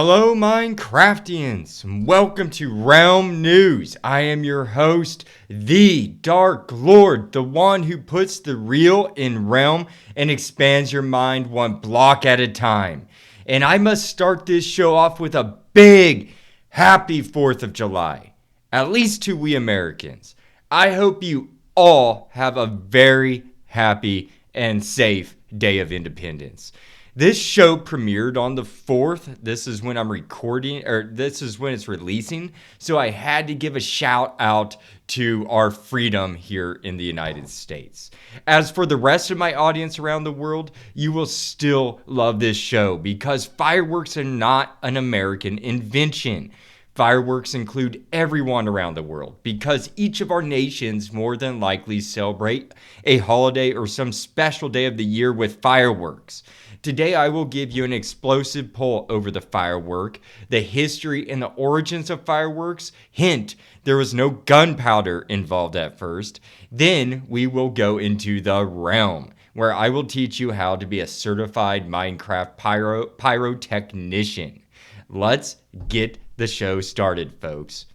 Hello, Minecraftians, and welcome to Realm News. I am your host, the Dark Lord, the one who puts the real in Realm and expands your mind one block at a time. And I must start this show off with a big happy 4th of July, at least to we Americans. I hope you all have a very happy and safe Day of Independence. This show premiered on the 4th. This is when I'm recording, or this is when it's releasing. So I had to give a shout out to our freedom here in the United States. As for the rest of my audience around the world, you will still love this show because fireworks are not an American invention. Fireworks include everyone around the world because each of our nations more than likely celebrate a holiday or some special day of the year with fireworks. Today, I will give you an explosive poll over the firework, the history and the origins of fireworks. Hint, there was no gunpowder involved at first. Then we will go into the realm, where I will teach you how to be a certified Minecraft pyrotechnician. Let's get the show started, folks.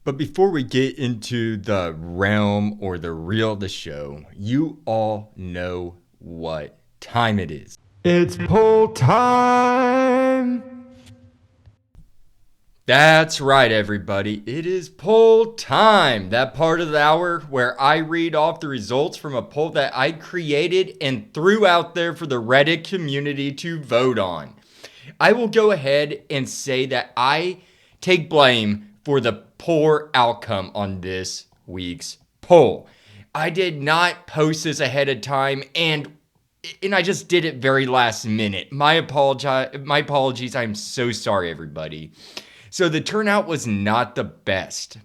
But before we get into the realm or the reel of the show, you all know what time it is. It's poll time! That's right, everybody. It is poll time. That part of the hour where I read off the results from a poll that I created and threw out there for the Reddit community to vote on. I will go ahead and say that I take blame for the poor outcome on this week's poll. I did not post this ahead of time and I just did it very last minute. My apologies. I'm so sorry, everybody. So the turnout was not the best.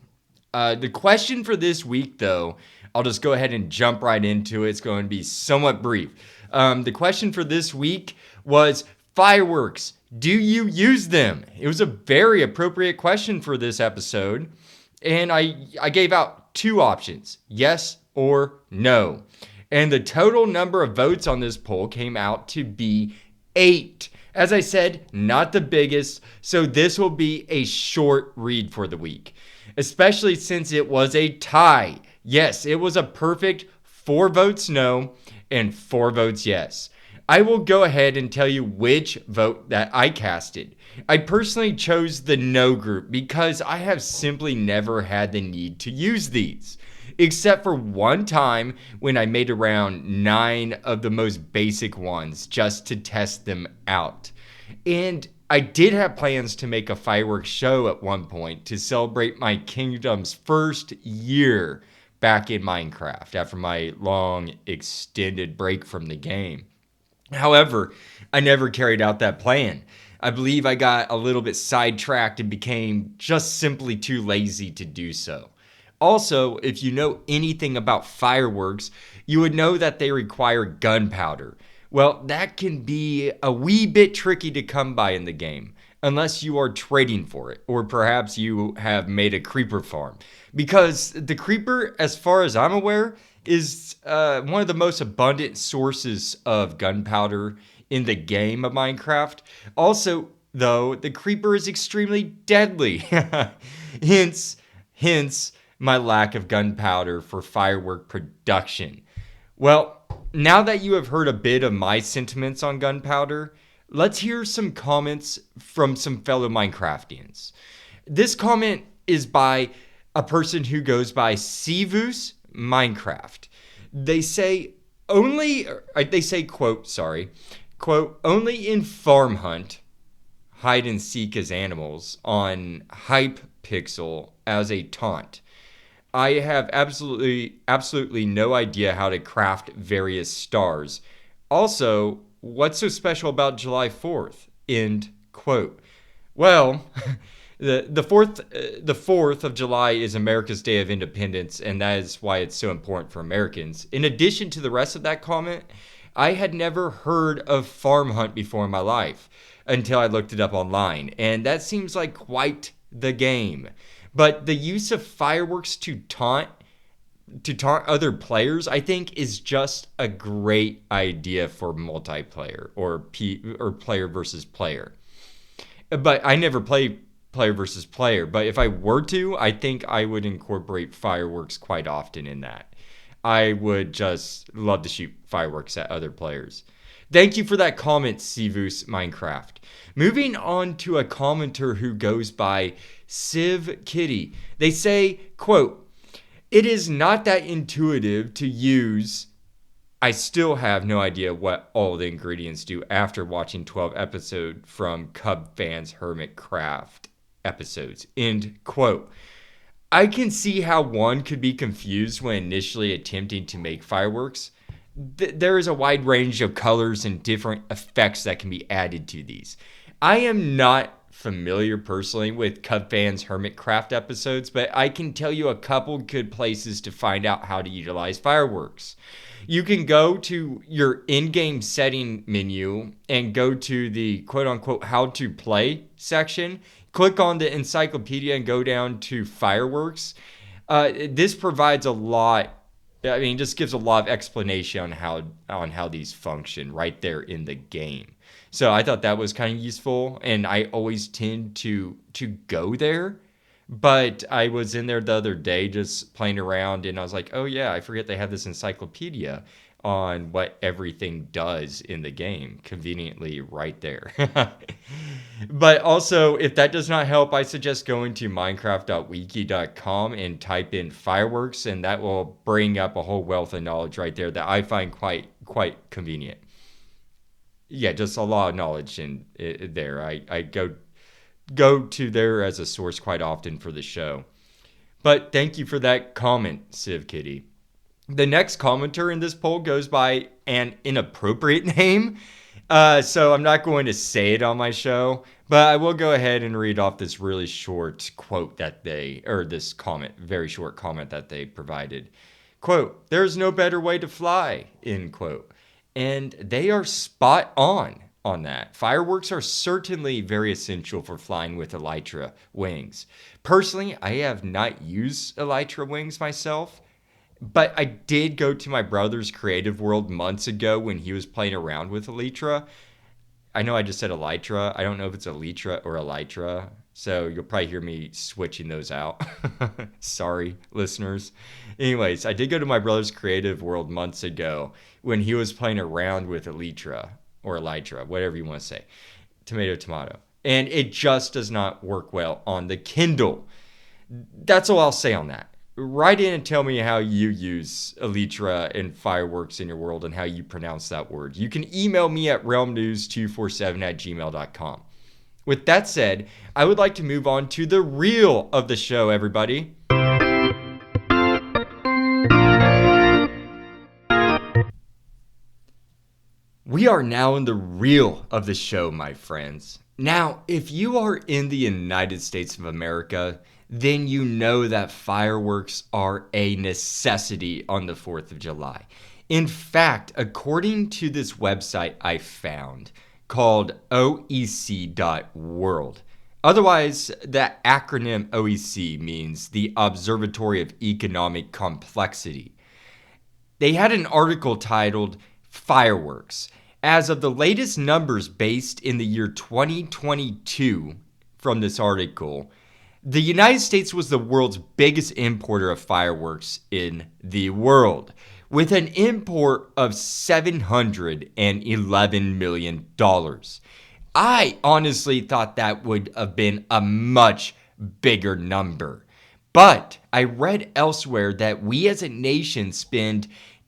The question for this week, though, I'll just go ahead and jump right into it. It's going to be somewhat brief. The question for this week was fireworks. Do you use them? It was a very appropriate question for this episode. And I gave out two options, yes or no. And the total number of votes on this poll came out to be 8. As I said, not the biggest, so this will be a short read for the week, especially since it was a tie. Yes, it was a perfect 4 votes no and 4 votes yes. I will go ahead and tell you which vote that I casted. I personally chose the no group because I have simply never had the need to use these. Except for one time when I made around 9 of the most basic ones just to test them out. And I did have plans to make a fireworks show at one point to celebrate my kingdom's first year back in Minecraft after my long extended break from the game. However, I never carried out that plan. I believe I got a little bit sidetracked and became just simply too lazy to do so. Also, if you know anything about fireworks, you would know that they require gunpowder. Well, that can be a wee bit tricky to come by in the game, unless you are trading for it, or perhaps you have made a creeper farm. Because the creeper, as far as I'm aware, is one of the most abundant sources of gunpowder in the game of Minecraft. Also, though, the creeper is extremely deadly. Hence my lack of gunpowder for firework production. Well, now that you have heard a bit of my sentiments on gunpowder, let's hear some comments from some fellow Minecraftians. This comment is by a person who goes by Sivus Minecraft. They say, quote, only in Farm Hunt, hide and seek as animals on Hypixel as a taunt. I have absolutely no idea how to craft various stars. Also, what's so special about July 4th? End quote. Well, the 4th of July is America's Day of Independence, and that is why it's so important for Americans. In addition to the rest of that comment, I had never heard of Farm Hunt before in my life until I looked it up online, and that seems like quite the game. But the use of fireworks to taunt to taunt other players, I think, is just a great idea for multiplayer or player versus player. But I never play player versus player. But if I were to, I think I would incorporate fireworks quite often in that. I would just love to shoot fireworks at other players. Thank you for that comment, Sivus Minecraft. Moving on to a commenter who goes by Civ Kitty. They say, quote, "It is not that intuitive to use. I still have no idea what all the ingredients do after watching 12 episodes from Cub Fans Hermit Craft episodes." End quote. I can see how one could be confused when initially attempting to make fireworks. There is a wide range of colors and different effects that can be added to these. I am not familiar personally with Cub Fans Hermit Craft episodes, but I can tell you a couple good places to find out how to utilize fireworks. You can go to your in-game setting menu and go to the quote-unquote how to play section. Click on the encyclopedia and go down to fireworks. This provides a lot. I mean, just gives a lot of explanation on how these function right there in the game. So I thought that was kind of useful, and I always tend to go there. But I was in there the other day just playing around, and I was like, oh yeah, I forget they have this encyclopedia on what everything does in the game, conveniently right there. But also, if that does not help, I suggest going to minecraft.wiki.com and type in fireworks, and that will bring up a whole wealth of knowledge right there that I find quite convenient. Yeah, just a lot of knowledge in there. I go to there as a source quite often for the show. But thank you for that comment, Civ Kitty. The next commenter in this poll goes by an inappropriate name. So I'm not going to say it on my show, but I will go ahead and read off this really short quote this comment, very short comment that they provided. Quote, "There's no better way to fly," end quote. And they are spot on that. Fireworks are certainly very essential for flying with elytra wings. Personally, I have not used elytra wings myself, but I did go to my brother's creative world months ago when he was playing around with elytra. I know I just said elytra. I don't know if it's elytra or elytra, so you'll probably hear me switching those out. Sorry, listeners. Anyways, I did go to my brother's creative world months ago when he was playing around with elytra. Or elytra, whatever you want to say. Tomato. And it just does not work well on the Kindle. That's all I'll say on that. Write in and tell me how you use elytra and fireworks in your world and how you pronounce that word. You can email me at realmnews247@gmail.com. With that said, I would like to move on to the reel of the show, everybody. We are now in the reel of the show, my friends. Now, if you are in the United States of America, then you know that fireworks are a necessity on the 4th of July. In fact, according to this website I found called oec.world, otherwise the acronym OEC means the Observatory of Economic Complexity, they had an article titled Fireworks. As of the latest numbers based in the year 2022 from this article, the United States was the world's biggest importer of fireworks in the world, with an import of $711 million. I honestly thought that would have been a much bigger number. But I read elsewhere that we as a nation spend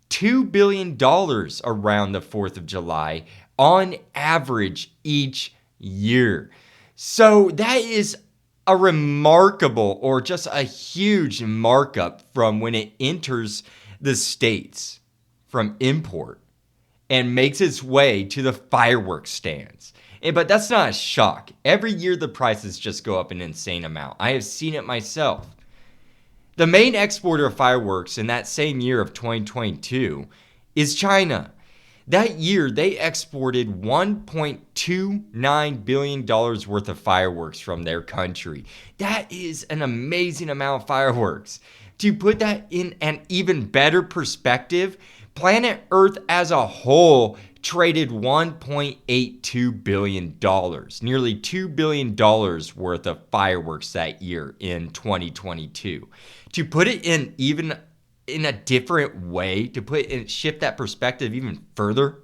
$2 billion around the 4th of July on average each year. So that is a remarkable or just a huge markup from when it enters the States from import and makes its way to the fireworks stands. But that's not a shock. Every year the prices just go up an insane amount. I have seen it myself. The main exporter of fireworks in that same year of 2022 is China. That year, they exported $1.29 billion worth of fireworks from their country. That is an amazing amount of fireworks. To put that in an even better perspective, planet Earth as a whole traded $1.82 billion, nearly $2 billion worth of fireworks that year in 2022. To put it in a different way, shift that perspective even further,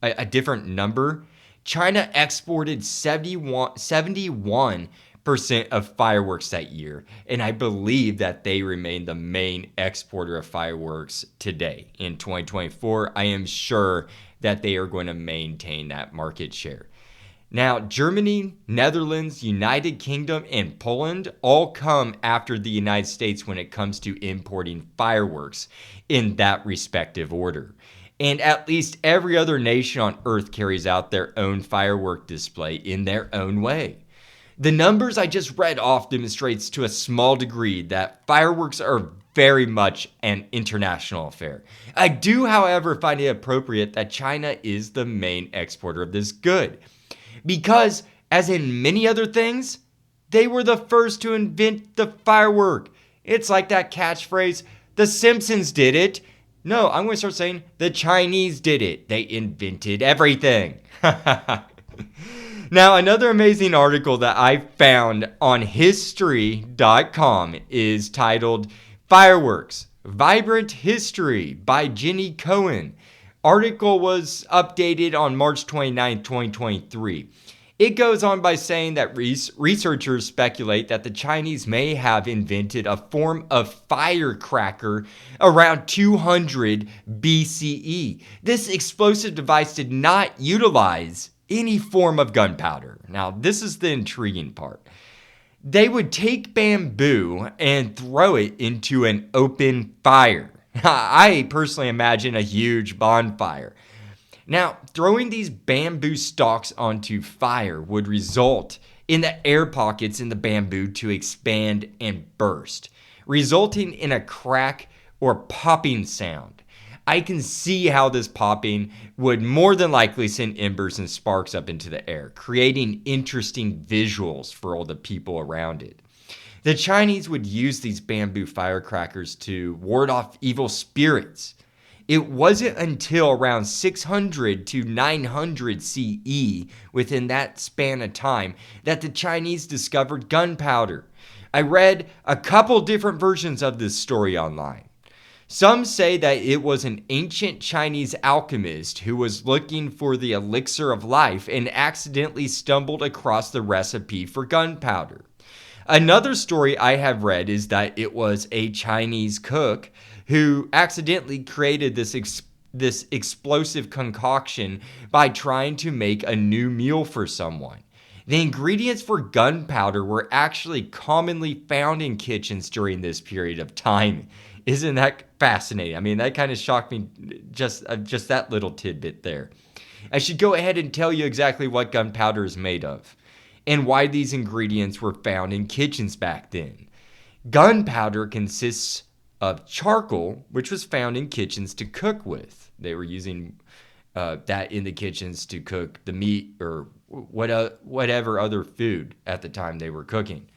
a different number, China exported 71% of fireworks that year, and I believe that they remain the main exporter of fireworks today. In 2024, I am sure that they are going to maintain that market share. Now, Germany, Netherlands, United Kingdom, and Poland all come after the United States when it comes to importing fireworks in that respective order. And at least every other nation on Earth carries out their own firework display in their own way. The numbers I just read off demonstrates to a small degree that fireworks are very much an international affair. I do, however, find it appropriate that China is the main exporter of this good. Because, as in many other things, they were the first to invent the firework. It's like that catchphrase, "The Simpsons did it." No, I'm going to start saying, "The Chinese did it. They invented everything." Now, another amazing article that I found on history.com is titled "Fireworks, Vibrant History" by Jenny Cohen. Article was updated on March 29, 2023. It goes on by saying that researchers speculate that the Chinese may have invented a form of firecracker around 200 BCE. This explosive device did not utilize any form of gunpowder. Now, this is the intriguing part. They would take bamboo and throw it into an open fire. I personally imagine a huge bonfire. Now, throwing these bamboo stalks onto fire would result in the air pockets in the bamboo to expand and burst, resulting in a crack or popping sound. I can see how this popping would more than likely send embers and sparks up into the air, creating interesting visuals for all the people around it. The Chinese would use these bamboo firecrackers to ward off evil spirits. It wasn't until around 600 to 900 CE, within that span of time, that the Chinese discovered gunpowder. I read a couple different versions of this story online. Some say that it was an ancient Chinese alchemist who was looking for the elixir of life and accidentally stumbled across the recipe for gunpowder. Another story I have read is that it was a Chinese cook who accidentally created this explosive concoction by trying to make a new meal for someone. The ingredients for gunpowder were actually commonly found in kitchens during this period of time. Isn't that fascinating? I mean, that kind of shocked me, just that little tidbit there. I should go ahead and tell you exactly what gunpowder is made of and why these ingredients were found in kitchens back then. Gunpowder consists of charcoal, which was found in kitchens to cook with. They were using that in the kitchens to cook the meat or whatever other food at the time they were cooking.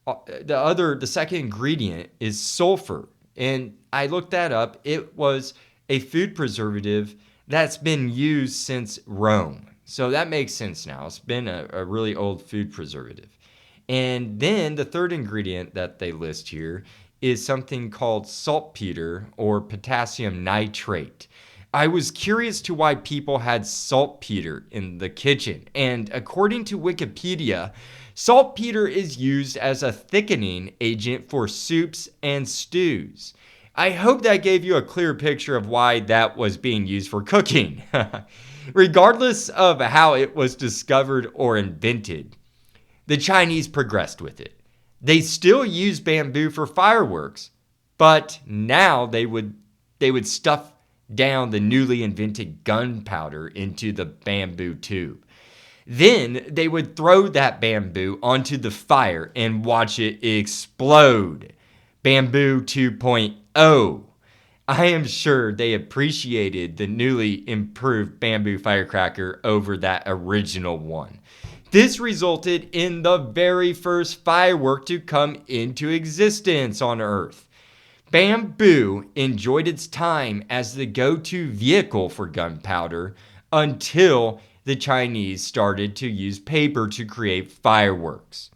The second ingredient is sulfur, and I looked that up. It was a food preservative that's been used since Rome. So that makes sense now. It's been a really old food preservative. And then the third ingredient that they list here is something called saltpeter or potassium nitrate. I was curious to why people had saltpeter in the kitchen. And according to Wikipedia, saltpeter is used as a thickening agent for soups and stews. I hope that gave you a clear picture of why that was being used for cooking. Regardless of how it was discovered or invented, the Chinese progressed with it. They still use bamboo for fireworks, but now they would stuff down the newly invented gunpowder into the bamboo tube. Then they would throw that bamboo onto the fire and watch it explode. Bamboo 2.0. I am sure they appreciated the newly improved bamboo firecracker over that original one. This resulted in the very first firework to come into existence on Earth. Bamboo enjoyed its time as the go-to vehicle for gunpowder until the Chinese started to use paper to create fireworks.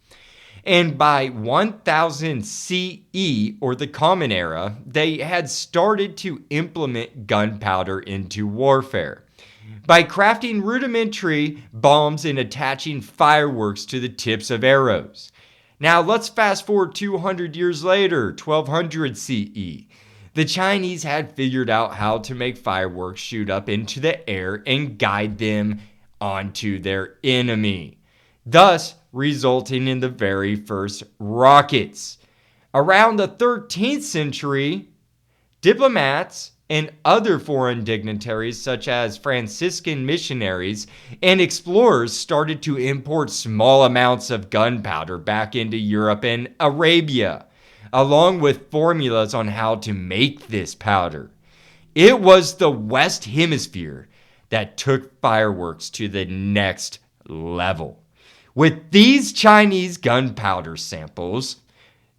And by 1000 CE, or the Common Era, they had started to implement gunpowder into warfare by crafting rudimentary bombs and attaching fireworks to the tips of arrows. Now let's fast forward 200 years later, 1200 CE. The Chinese had figured out how to make fireworks shoot up into the air and guide them onto their enemy, thus resulting in the very first rockets. Around the 13th century, diplomats and other foreign dignitaries such as Franciscan missionaries and explorers started to import small amounts of gunpowder back into Europe and Arabia, along with formulas on how to make this powder. It was the West Hemisphere that took fireworks to the next level. With these Chinese gunpowder samples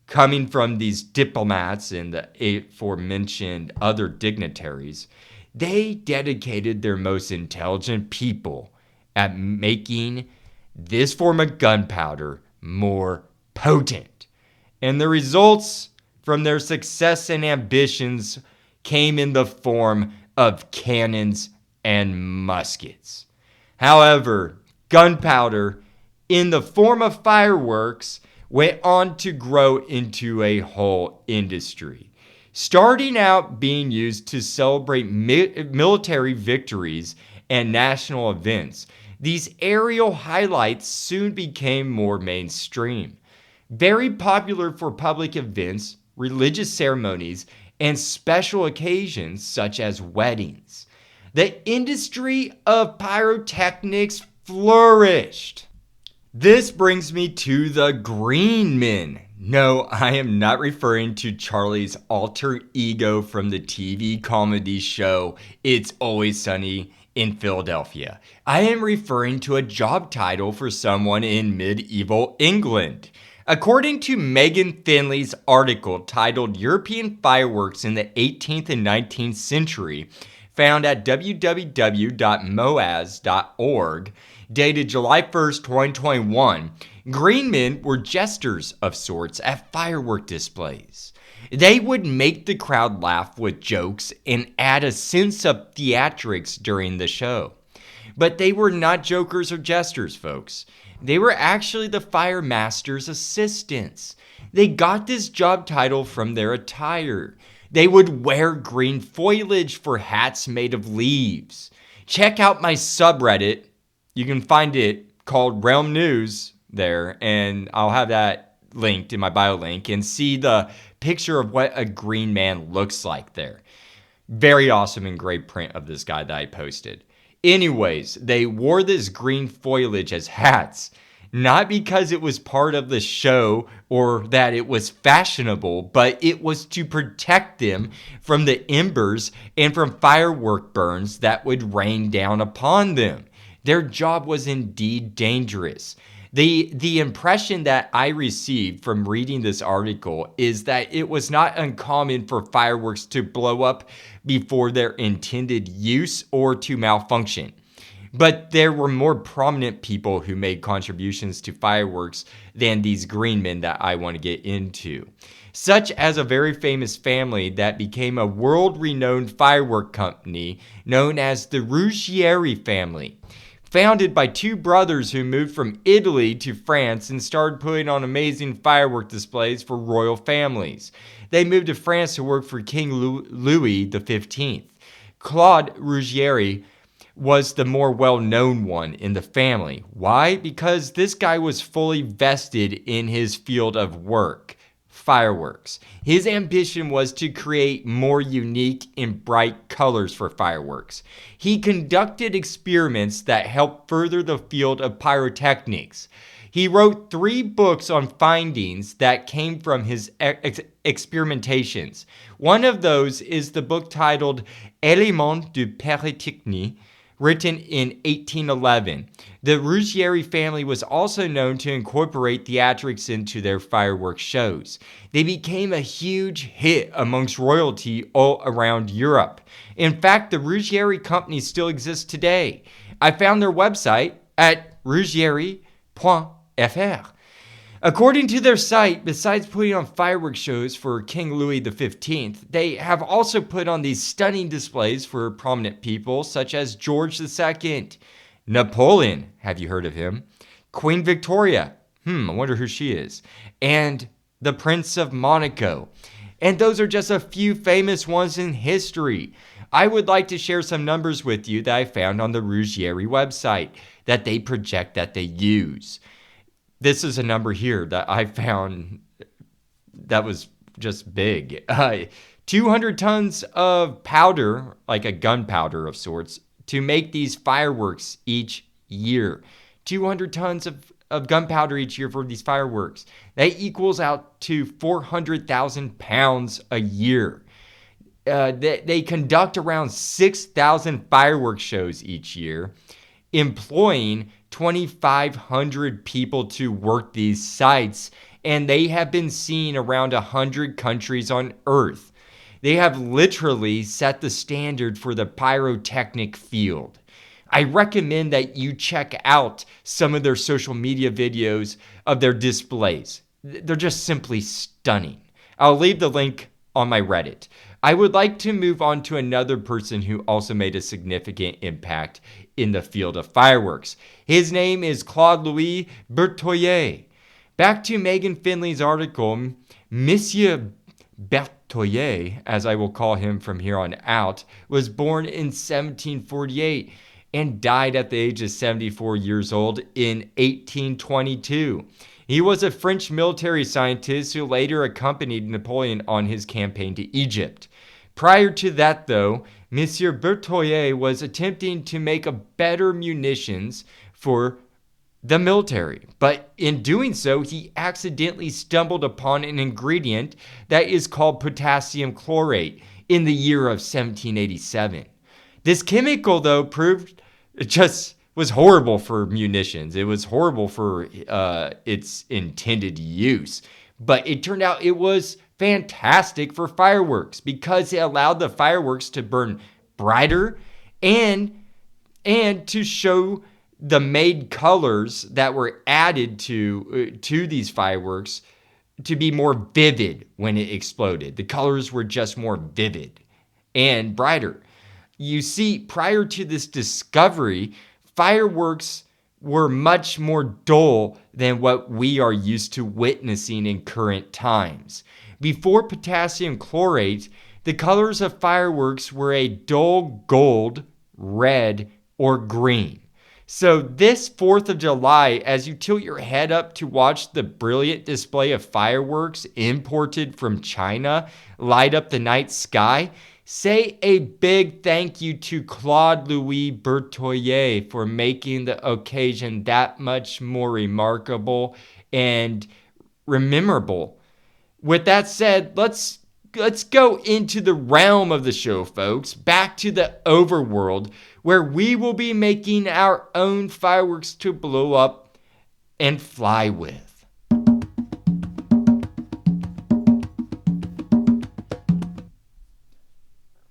coming from these diplomats and the aforementioned other dignitaries, they dedicated their most intelligent people at making this form of gunpowder more potent. And the results from their success and ambitions came in the form of cannons and muskets. However, gunpowder in the form of fireworks went on to grow into a whole industry, starting out being used to celebrate military victories and national events. These aerial highlights soon became more mainstream, very popular for public events, religious ceremonies, and special occasions such as weddings. The industry of pyrotechnics flourished. This brings me to the Greenmen. No, I am not referring to Charlie's alter ego from the TV comedy show It's Always Sunny in Philadelphia. I am referring to a job title for someone in medieval England. According to Megan Finley's article titled European Fireworks in the 18th and 19th Century, found at www.moaz.org, dated July 1st, 2021, Greenmen were jesters of sorts at firework displays. They would make the crowd laugh with jokes and add a sense of theatrics during the show. But they were not jokers or jesters, folks. They were actually the fire master's assistants. They got this job title from their attire. They would wear green foliage for hats made of leaves. Check out my subreddit. You can find it called Realm News there, and I'll have that linked in my bio link, and see the picture of what a green man looks like there. Very awesome and great print of this guy that I posted. Anyways, they wore this green foliage as hats, not because it was part of the show or that it was fashionable, but it was to protect them from the embers and from firework burns that would rain down upon them. Their job was indeed dangerous. The impression that I received from reading this article is that it was not uncommon for fireworks to blow up before their intended use or to malfunction. But there were more prominent people who made contributions to fireworks than these Greenmen that I want to get into, such as a very famous family that became a world-renowned firework company known as the Ruggieri family. Founded by two brothers who moved from Italy to France and started putting on amazing firework displays for royal families. They moved to France to work for King Louis XV. Claude Ruggieri was the more well-known one in the family. Why? Because this guy was fully vested in his field of work, fireworks. His ambition was to create more unique and bright colors for fireworks. He conducted experiments that helped further the field of pyrotechnics. He wrote 3 books on findings that came from his experimentations. One of those is the book titled Éléments de pyrotechnie, written in 1811. The Ruggieri family was also known to incorporate theatrics into their fireworks shows. They became a huge hit amongst royalty all around Europe. In fact, the Ruggieri company still exists today. I found their website at ruggieri.fr. According to their site, besides putting on fireworks shows for King Louis XV, they have also put on these stunning displays for prominent people such as George II, Napoleon, have you heard of him? Queen Victoria, I wonder who she is, and the Prince of Monaco. And those are just a few famous ones in history. I would like to share some numbers with you that I found on the Ruggieri website that they project that they use. This is a number here that I found that was just big. 200 tons of powder, like a gunpowder of sorts, to make these fireworks each year. 200 tons of gunpowder each year for these fireworks. That equals out to 400,000 pounds a year. They conduct around 6,000 fireworks shows each year, employing 2,500 people to work these sites, and they have been seen around 100 countries on Earth. They have literally set the standard for the pyrotechnic field. I recommend that you check out some of their social media videos of their displays. They're just simply stunning. I'll leave the link on my Reddit. I would like to move on to another person who also made a significant impact in the field of fireworks. His name is Claude Louis Bertholet. Back to Megan Finley's article, Monsieur Bertholet, as I will call him from here on out, was born in 1748 and died at the age of 74 years old in 1822. He was a French military scientist who later accompanied Napoleon on his campaign to Egypt. Prior to that, though, Monsieur Bertholet was attempting to make a better munitions for the military. But in doing so, he accidentally stumbled upon an ingredient that is called potassium chlorate in the year of 1787. This chemical, though, proved just was horrible for munitions. It was horrible for its intended use. But it turned out it was fantastic for fireworks because it allowed the fireworks to burn brighter and to show the made colors that were added to these fireworks to be more vivid when it exploded. The colors were just more vivid and brighter. You see, prior to this discovery, fireworks were much more dull than what we are used to witnessing in current times. Before potassium chlorate, the colors of fireworks were a dull gold, red, or green. So this 4th of July, as you tilt your head up to watch the brilliant display of fireworks imported from China light up the night sky, say a big thank you to Claude Louis Bertholet for making the occasion that much more remarkable and memorable. With that said, let's go into the realm of the show, folks. Back to the Overworld, where we will be making our own fireworks to blow up and fly with.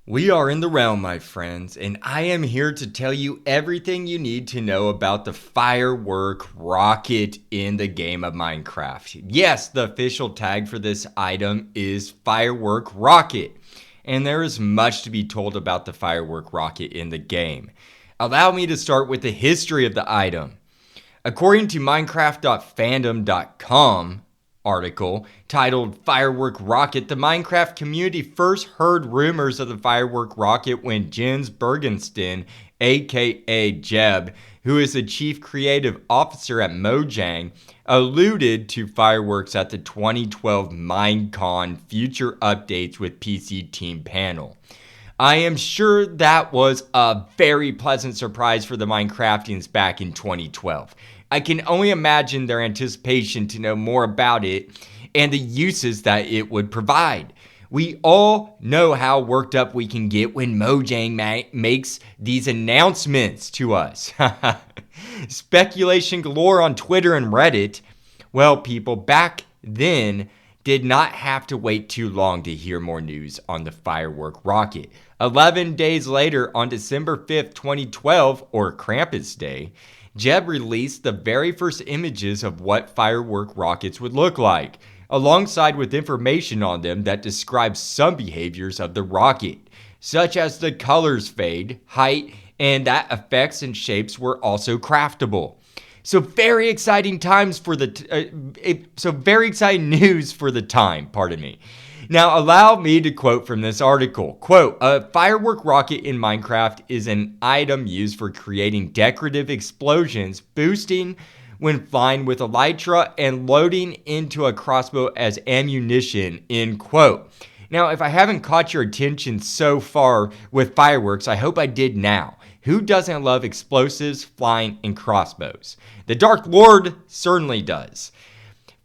We are in the realm, my friends, and I am here to tell you everything you need to know about the Firework rocket in the game of Minecraft. Yes, the official tag for this item is Firework rocket, and there is much to be told about the Firework rocket in the game. Allow me to start with the history of the item. According to minecraft.fandom.com, article titled Firework Rocket, the Minecraft community first heard rumors of the Firework Rocket when Jens Bergensten, aka Jeb, who is the chief creative officer at Mojang, alluded to fireworks at the 2012 Minecon future updates with PC Team panel. I am sure that was a very pleasant surprise for the Minecraftians back in 2012. I can only imagine their anticipation to know more about it and the uses that it would provide. We all know how worked up we can get when Mojang makes these announcements to us. Speculation galore on Twitter and Reddit. Well, people back then did not have to wait too long to hear more news on the Firework rocket. 11 days later, on December 5th, 2012, or Krampus Day, Jeb released the very first images of what Firework rockets would look like, alongside with information on them that describes some behaviors of the rocket, such as the colors fade, height, and that effects and shapes were also craftable. So very exciting news for the time, pardon me. Now, allow me to quote from this article. Quote, a firework rocket in Minecraft is an item used for creating decorative explosions, boosting when flying with elytra, and loading into a crossbow as ammunition, end quote. Now, if I haven't caught your attention so far with fireworks, I hope I did now. Who doesn't love explosives, flying, and crossbows? The Dark Lord certainly does.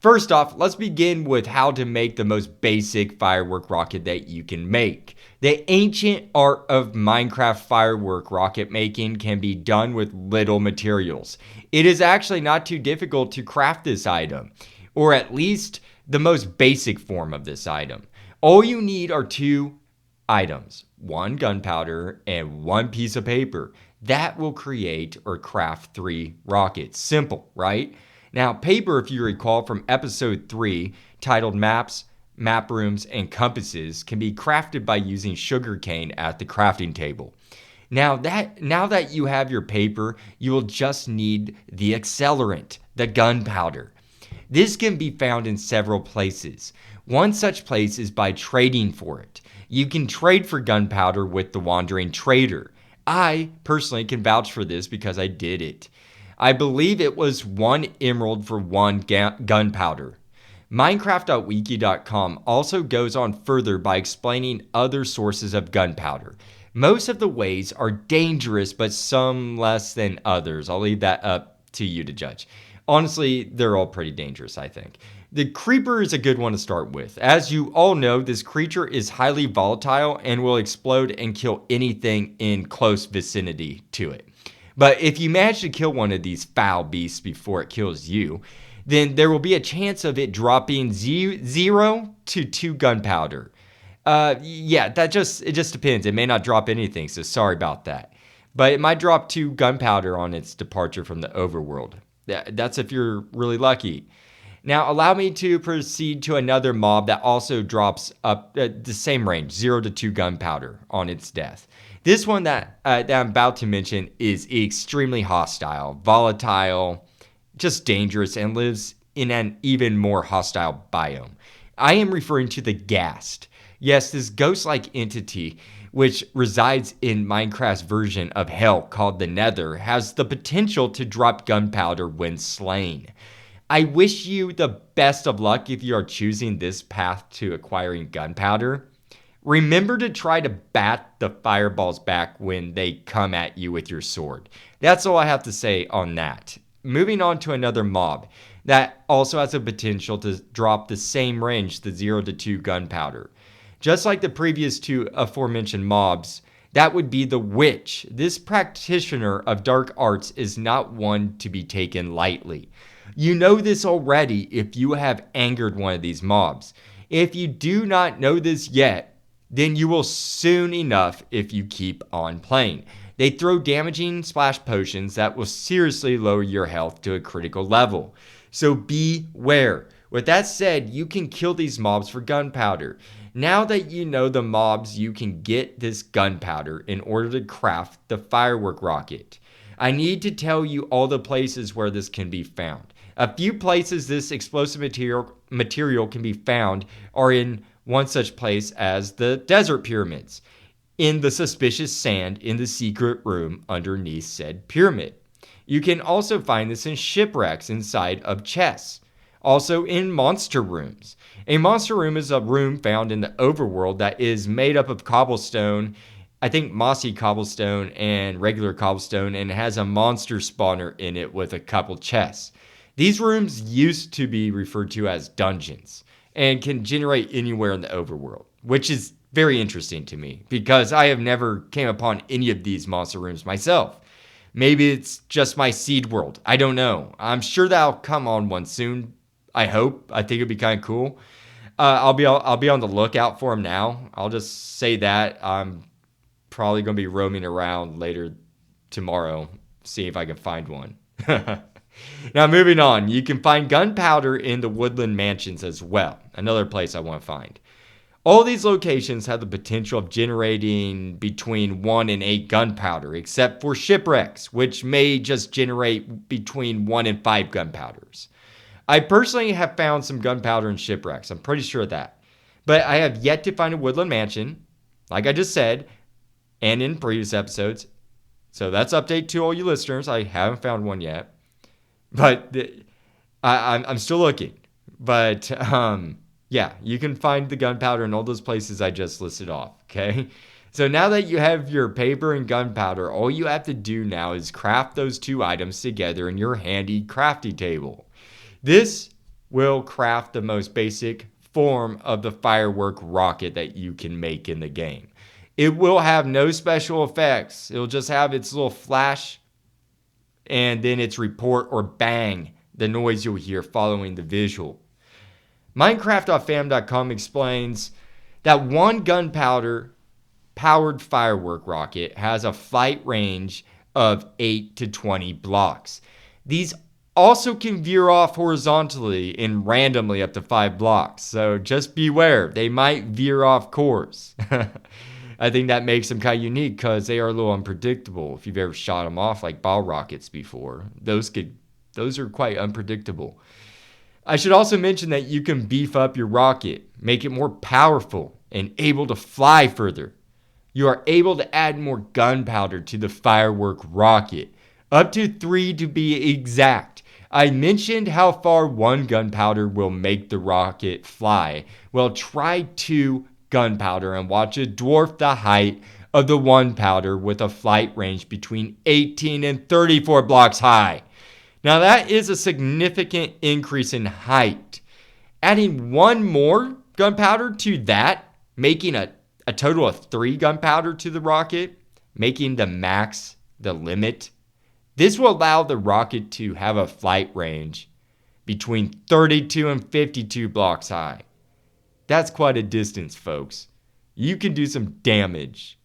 First off, let's begin with how to make the most basic firework rocket that you can make. The ancient art of Minecraft firework rocket making can be done with little materials. It is actually not too difficult to craft this item, or at least the most basic form of this item. All you need are two items, one gunpowder and one piece of paper. That will create or craft 3 rockets. Simple, right? Now, paper, if you recall from episode 3, titled Maps, Map Rooms, and Compasses, can be crafted by using sugarcane at the crafting table. Now that you have your paper, you will just need the accelerant, the gunpowder. This can be found in several places. One such place is by trading for it. You can trade for gunpowder with the Wandering Trader. I personally can vouch for this because I did it. I believe it was 1 emerald for 1 gunpowder. minecraft.wiki.com also goes on further by explaining other sources of gunpowder. Most of the ways are dangerous, but some less than others. I'll leave that up to you to judge. Honestly, they're all pretty dangerous, I think. The creeper is a good one to start with. As you all know, this creature is highly volatile and will explode and kill anything in close vicinity to it. But if you manage to kill one of these foul beasts before it kills you, then there will be a chance of it dropping 0 to 2 gunpowder. It just depends. It may not drop anything, so sorry about that. But it might drop 2 gunpowder on its departure from the overworld. That's if you're really lucky. Now, allow me to proceed to another mob that also drops up the same range, 0 to 2 gunpowder on its death. This one that I'm about to mention is extremely hostile, volatile, just dangerous, and lives in an even more hostile biome. I am referring to the Ghast. Yes, this ghost-like entity, which resides in Minecraft's version of Hell called the Nether, has the potential to drop gunpowder when slain. I wish you the best of luck if you are choosing this path to acquiring gunpowder. Remember to try to bat the fireballs back when they come at you with your sword. That's all I have to say on that. Moving on to another mob that also has the potential to drop the same range, the 0 to 2 gunpowder. Just like the previous 2 aforementioned mobs, that would be the Witch. This practitioner of dark arts is not one to be taken lightly. You know this already if you have angered one of these mobs. If you do not know this yet, then you will soon enough if you keep on playing. They throw damaging splash potions that will seriously lower your health to a critical level. So beware. With that said, you can kill these mobs for gunpowder. Now that you know the mobs, you can get this gunpowder in order to craft the firework rocket. I need to tell you all the places where this can be found. A few places this explosive material can be found are in one such place as the desert pyramids, in the suspicious sand in the secret room underneath said pyramid. You can also find this in shipwrecks inside of chests. Also in monster rooms. A monster room is a room found in the overworld that is made up of cobblestone, I think mossy cobblestone and regular cobblestone, and has a monster spawner in it with a couple chests. These rooms used to be referred to as dungeons and can generate anywhere in the overworld. which is very interesting to me because I have never came upon any of these monster rooms myself. Maybe it's just my seed world. I don't know. I'm sure that I'll come on one soon. I hope. I think it'd be kind of cool. I'll be on the lookout for them now. I'll just say that I'm probably going to be roaming around later tomorrow, see if I can find one. Now, moving on, you can find gunpowder in the woodland mansions as well. Another place I want to find. All these locations have the potential of generating between 1 and 8 gunpowder, except for shipwrecks, which may just generate between 1 and 5 gunpowders. I personally have found some gunpowder in shipwrecks. I'm pretty sure of that. But I have yet to find a woodland mansion, like I just said, and in previous episodes. So that's update to all you listeners. I haven't found one yet. But I'm still looking. But yeah, you can find the gunpowder in all those places I just listed off, okay? So now that you have your paper and gunpowder, all you have to do now is craft those two items together in your handy crafty table. This will craft the most basic form of the Firework rocket that you can make in the game. It will have no special effects. It'll just have its little flash and then its report or bang, the noise you'll hear following the visual. Minecraft.fam.com explains that one gunpowder powered Firework rocket has a flight range of 8 to 20 blocks. These also can veer off horizontally and randomly up to 5 blocks. So just beware, they might veer off course. I think that makes them kind of unique because they are a little unpredictable. If you've ever shot them off like ball rockets before, those are quite unpredictable. I should also mention that you can beef up your rocket, make it more powerful and able to fly further. You are able to add more gunpowder to the Firework rocket, up to 3 to be exact. I mentioned how far 1 gunpowder will make the rocket fly. Well, try 2 gunpowder and watch it dwarf the height of the 1 powder with a flight range between 18 and 34 blocks high. Now that is a significant increase in height. Adding 1 more gunpowder to that, making a total of 3 gunpowder to the rocket, making the max the limit. This will allow the rocket to have a flight range between 32 and 52 blocks high. That's quite a distance, folks. You can do some damage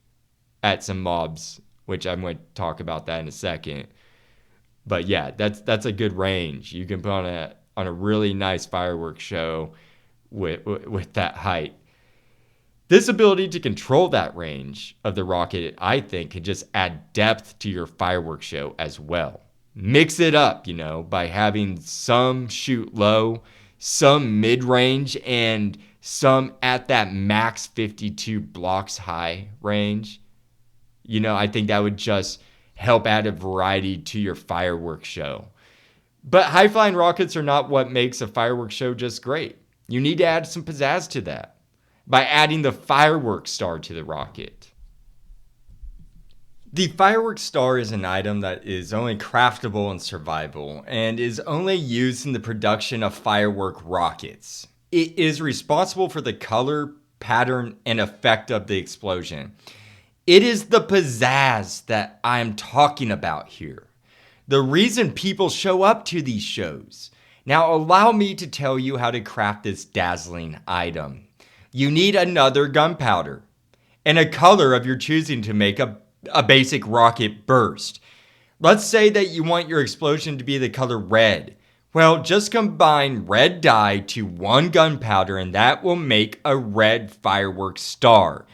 at some mobs, which I'm going to talk about that in a second. But yeah, that's a good range. You can put on a really nice fireworks show with that height. This ability to control that range of the rocket, I think, can just add depth to your fireworks show as well. Mix it up, by having some shoot low, some mid-range, and some at that max 52 blocks high range. I think that would just help add a variety to your fireworks show. But high-flying rockets are not what makes a fireworks show just great. You need to add some pizzazz to that by adding the fireworks star to the rocket. The fireworks star is an item that is only craftable in survival and is only used in the production of firework rockets. It is responsible for the color, pattern, and effect of the explosion. It is the pizzazz that I'm talking about here. The reason people show up to these shows. Now allow me to tell you how to craft this dazzling item. You need another gunpowder and a color of your choosing to make a basic rocket burst. Let's say that you want your explosion to be the color red. Well, just combine red dye to 1 gunpowder and that will make a red fireworks star.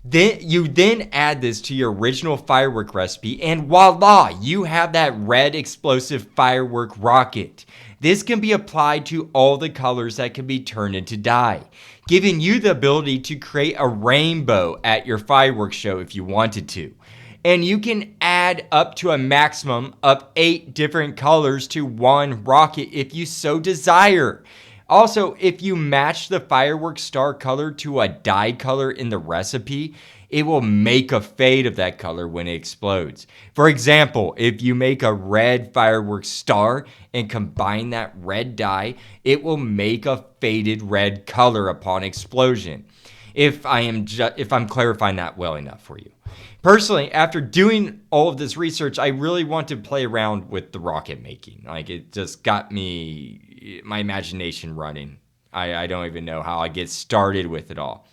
Then you add this to your original firework recipe and voila, you have that red explosive firework rocket. This can be applied to all the colors that can be turned into dye, giving you the ability to create a rainbow at your fireworks show if you wanted to. And you can add up to a maximum of 8 different colors to 1 rocket if you so desire. Also, if you match the fireworks star color to a dye color in the recipe, it will make a fade of that color when it explodes. For example, if you make a red fireworks star and combine that red dye, it will make a faded red color upon explosion. if I'm clarifying that well enough for you. Personally, after doing all of this research, I really want to play around with the rocket making. Like, it just got my imagination running. I don't even know how I get started with it all.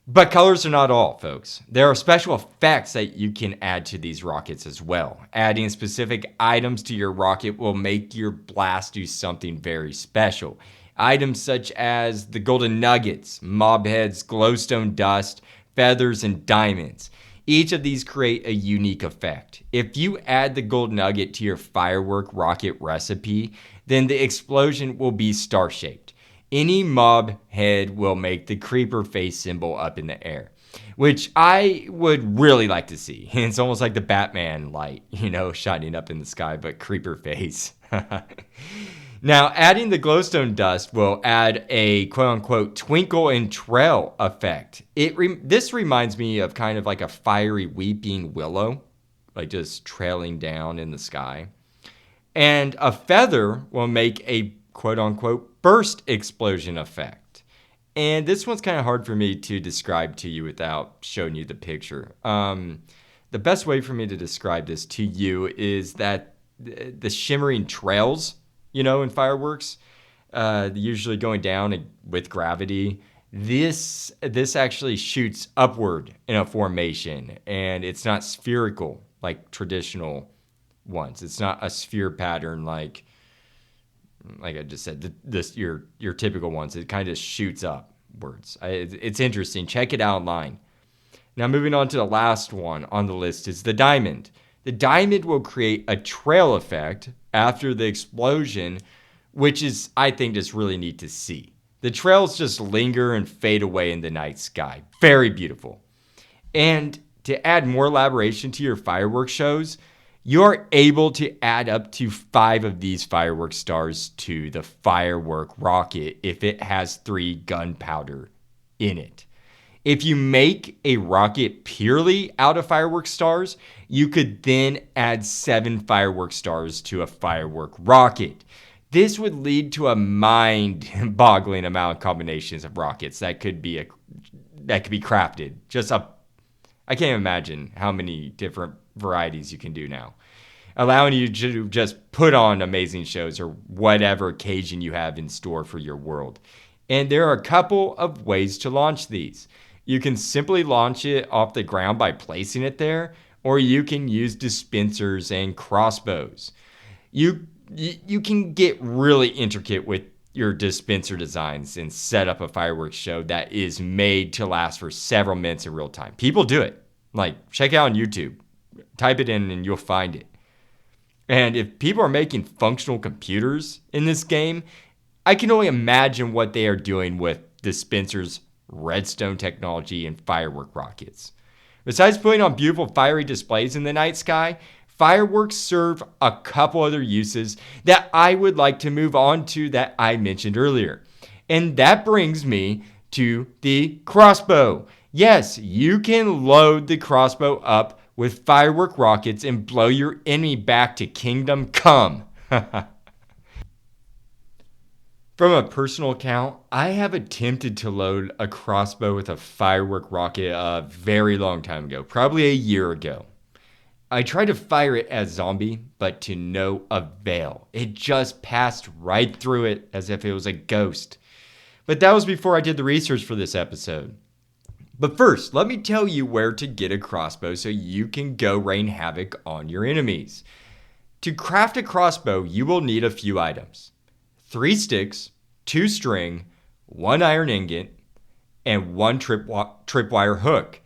But colors are not all, folks. There are special effects that you can add to these rockets as well. Adding specific items to your rocket will make your blast do something very special. Items such as the golden nuggets, mob heads, glowstone dust, feathers, and diamonds. Each of these create a unique effect. If you add the gold nugget to your firework rocket recipe, then the explosion will be star-shaped. Any mob head will make the creeper face symbol up in the air, which I would really like to see. It's almost like the Batman light, shining up in the sky, but creeper face. Now, adding the glowstone dust will add a quote-unquote twinkle and trail effect. This reminds me of kind of like a fiery weeping willow, like just trailing down in the sky. And a feather will make a quote-unquote burst explosion effect. And this one's kind of hard for me to describe to you without showing you the picture. The best way for me to describe this to you is that the shimmering trails, in fireworks, usually going down with gravity, this actually shoots upward in a formation, and it's not spherical like traditional ones. It's not a sphere pattern like I just said, your typical ones. It kind of shoots upwards. It's interesting. Check it out online. Now, moving on to the last one on the list is the diamond. The diamond will create a trail effect after the explosion, which is, I think, just really neat to see. The trails just linger and fade away in the night sky. Very beautiful. And to add more elaboration to your fireworks shows, you're able to add up to 5 of these firework stars to the firework rocket if it has 3 gunpowder in it. If you make a rocket purely out of firework stars, you could then add 7 firework stars to a firework rocket. This would lead to a mind-boggling amount of combinations of rockets that could be crafted. I can't imagine how many different varieties you can do now, allowing you to just put on amazing shows or whatever occasion you have in store for your world. And there are a couple of ways to launch these. You can simply launch it off the ground by placing it there, or you can use dispensers and crossbows. You can get really intricate with your dispenser designs and set up a fireworks show that is made to last for several minutes in real time. People do it. Like, check it out on YouTube. Type it in and you'll find it. And if people are making functional computers in this game, I can only imagine what they are doing with dispensers, redstone technology, and firework rockets. Besides putting on beautiful fiery displays in the night sky, fireworks serve a couple other uses that I would like to move on to that I mentioned earlier. And that brings me to the crossbow. Yes, you can load the crossbow up with firework rockets and blow your enemy back to kingdom come. From a personal account, I have attempted to load a crossbow with a firework rocket a very long time ago, probably a year ago. I tried to fire it as zombie, but to no avail. It just passed right through it as if it was a ghost. But that was before I did the research for this episode. But first, let me tell you where to get a crossbow so you can go rain havoc on your enemies. To craft a crossbow, you will need a few items. 3 sticks, 2 string, 1 iron ingot, and 1 tripwire hook.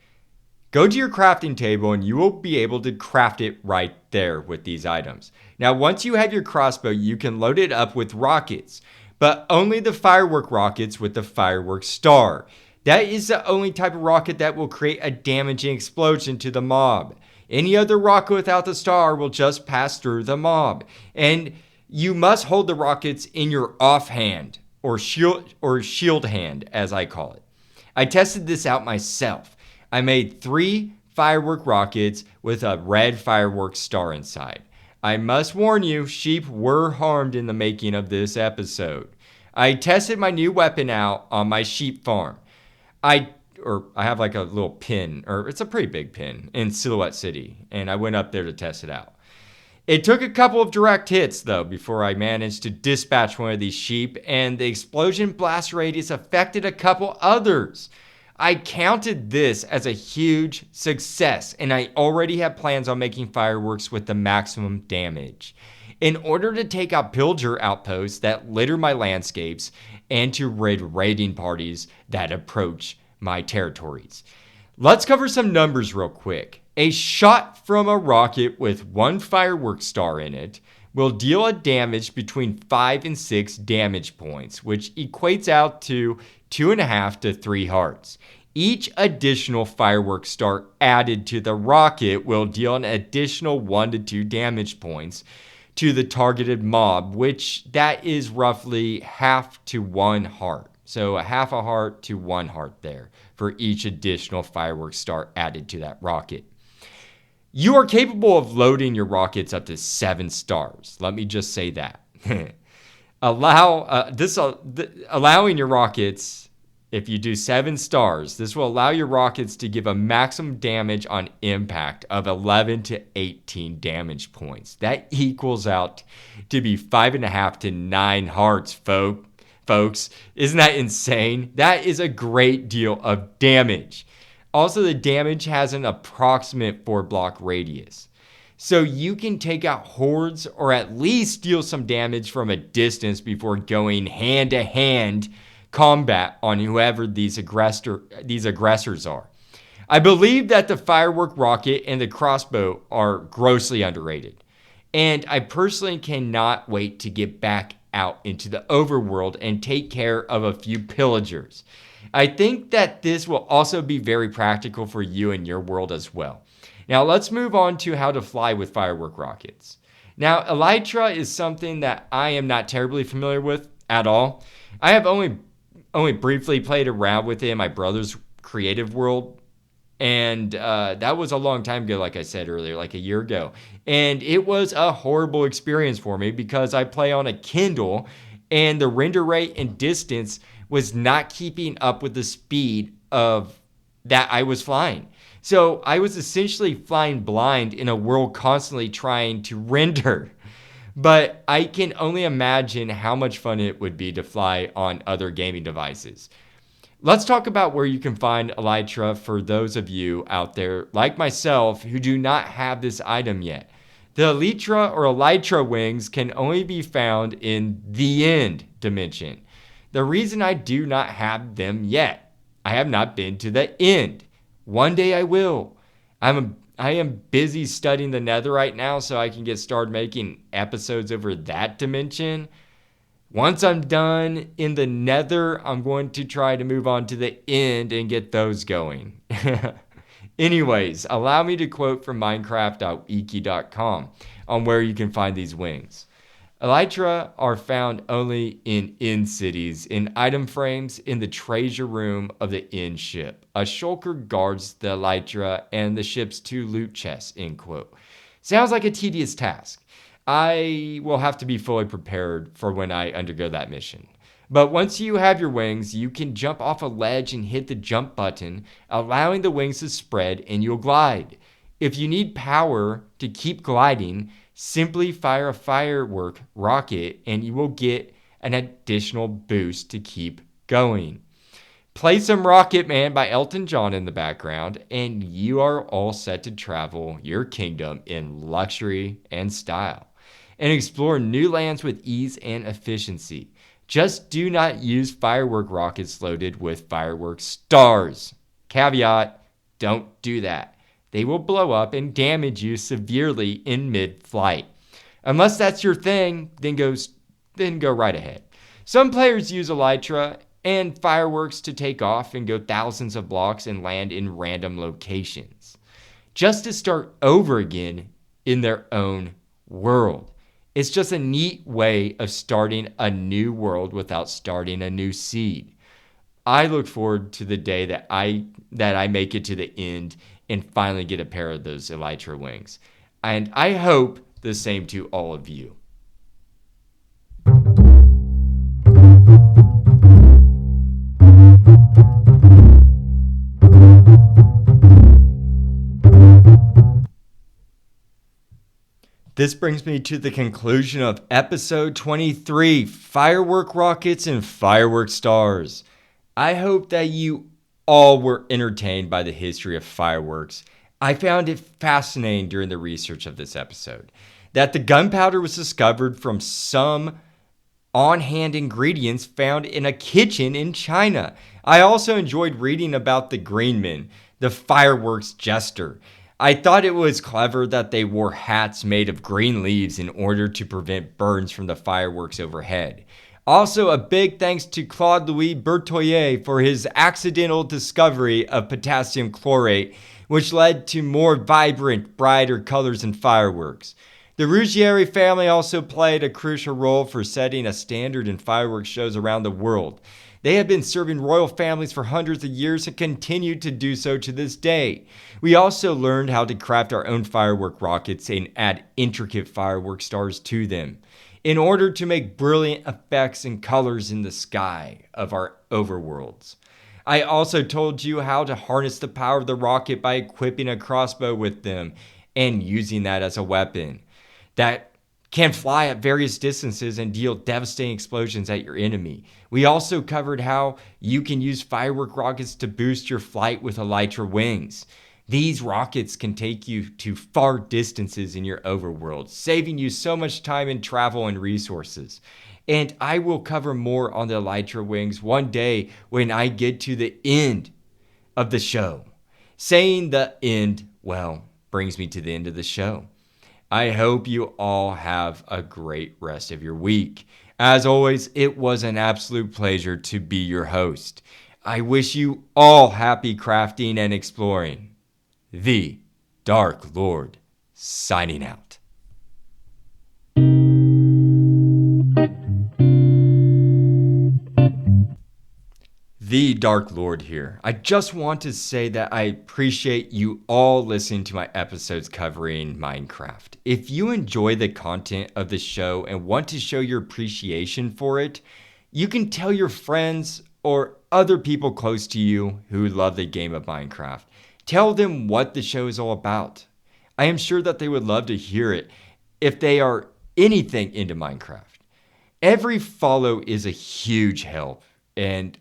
Go to your crafting table and you will be able to craft it right there with these items. Now, once you have your crossbow, you can load it up with rockets, but only the firework rockets with the firework star. That is the only type of rocket that will create a damaging explosion to the mob. Any other rocket without the star will just pass through the mob. And you must hold the rockets in your offhand, or shield hand, as I call it. I tested this out myself. I made 3 firework rockets with a red firework star inside. I must warn you, sheep were harmed in the making of this episode. I tested my new weapon out on my sheep farm. I I have like a little pin, or it's a pretty big pin in Silhouette City, and I went up there to test it out. It took a couple of direct hits, though, before I managed to dispatch one of these sheep, and the explosion blast radius affected a couple others. I counted this as a huge success, and I already have plans on making fireworks with the maximum damage. In order to take out pillager outposts that litter my landscapes, and to rid raiding parties that approach my territories. Let's cover some numbers real quick. A shot from a rocket with one firework star in it will deal a damage between 5 and 6 damage points, which equates out to 2.5 to 3 hearts. Each additional firework star added to the rocket will deal an additional 1 to 2 damage points to the targeted mob, which that is roughly half to 1 heart. So a half a heart to 1 heart there for each additional firework star added to that rocket. You are capable of loading your rockets up to 7 stars. Let me just say that. Allowing your rockets, if you do 7 stars, this will allow your rockets to give a maximum damage on impact of 11 to 18 damage points. That equals out to be 5.5 to 9 hearts, folks. Isn't that insane? That is a great deal of damage. Also, the damage has an approximate 4-block radius. So you can take out hordes or at least deal some damage from a distance before going hand-to-hand combat on whoever these aggressors are. I believe that the firework rocket and the crossbow are grossly underrated. And I personally cannot wait to get back out into the overworld and take care of a few pillagers. I think that this will also be very practical for you and your world as well. Now let's move on to how to fly with firework rockets. Now, elytra is something that I am not terribly familiar with at all. I have only briefly played around with it in my brother's creative world. And that was a long time ago, like I said earlier, like a year ago. And it was a horrible experience for me because I play on a Kindle and the render rate and distance was not keeping up with the speed of that I was flying. So I was essentially flying blind in a world constantly trying to render. But I can only imagine how much fun it would be to fly on other gaming devices. Let's talk about where you can find elytra for those of you out there like myself who do not have this item yet. The elytra or elytra wings can only be found in the end dimension. The reason I do not have them yet, I have not been to the end. One day I will. I am busy studying the nether right now so I can get started making episodes over that dimension. Once I'm done in the nether, I'm going to try to move on to the end and get those going. Anyways, allow me to quote from minecraft.wiki.com on where you can find these wings. Elytra are found only in inn cities, in item frames in the treasure room of the inn ship. A shulker guards the elytra and the ship's 2 loot chests, end quote. Sounds like a tedious task. I will have to be fully prepared for when I undergo that mission. But once you have your wings, you can jump off a ledge and hit the jump button, allowing the wings to spread and you'll glide. If you need power to keep gliding, simply fire a firework rocket and you will get an additional boost to keep going. Play some Rocket Man by Elton John in the background and you are all set to travel your kingdom in luxury and style and explore new lands with ease and efficiency. Just do not use firework rockets loaded with firework stars. Caveat, don't do that. They will blow up and damage you severely in mid-flight. Unless that's your thing, then go right ahead. Some players use elytra and fireworks to take off and go thousands of blocks and land in random locations, just to start over again in their own world. It's just a neat way of starting a new world without starting a new seed. I look forward to the day that I make it to the end and finally get a pair of those elytra wings. And I hope the same to all of you. This brings me to the conclusion of episode 23, Firework Rockets and Firework Stars. I hope that you all were entertained by the history of fireworks. I found it fascinating during the research of this episode that the gunpowder was discovered from some on-hand ingredients found in a kitchen in China. I also enjoyed reading about the Greenmen, the fireworks jester. I thought it was clever that they wore hats made of green leaves in order to prevent burns from the fireworks overhead. Also, a big thanks to Claude Louis Berthoyer for his accidental discovery of potassium chlorate, which led to more vibrant, brighter colors in fireworks. The Ruggieri family also played a crucial role for setting a standard in fireworks shows around the world. They have been serving royal families for hundreds of years and continue to do so to this day. We also learned how to craft our own firework rockets and add intricate firework stars to them in order to make brilliant effects and colors in the sky of our overworlds. I also told you how to harness the power of the rocket by equipping a crossbow with them and using that as a weapon that can fly at various distances and deal devastating explosions at your enemy. We also covered how you can use firework rockets to boost your flight with elytra wings. These rockets can take you to far distances in your overworld, saving you so much time in travel and resources. And I will cover more on the elytra wings one day when I get to the end of the show. Saying the end, well, brings me to the end of the show. I hope you all have a great rest of your week. As always, it was an absolute pleasure to be your host. I wish you all happy crafting and exploring. The Dark Lord, signing out. The Dark Lord here. I just want to say that I appreciate you all listening to my episodes covering Minecraft. If you enjoy the content of the show and want to show your appreciation for it, you can tell your friends or other people close to you who love the game of Minecraft. Tell them what the show is all about. I am sure that they would love to hear it if they are anything into Minecraft. Every follow is a huge help, and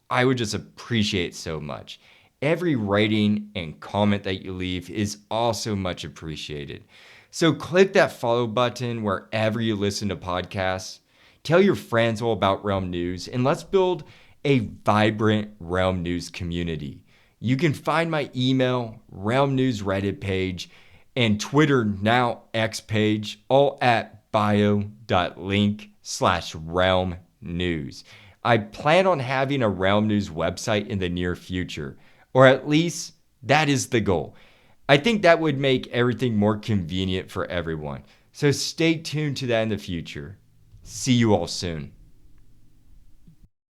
I would just appreciate so much. Every rating and comment that you leave is also much appreciated. So click that follow button wherever you listen to podcasts. Tell your friends all about Realm News, and let's build a vibrant Realm News community. You can find my email, Realm News Reddit page, and Twitter, now X page, all at bio.link/Realm News. I plan on having a Realm News website in the near future, or at least that is the goal. I think that would make everything more convenient for everyone. So stay tuned to that in the future. See you all soon.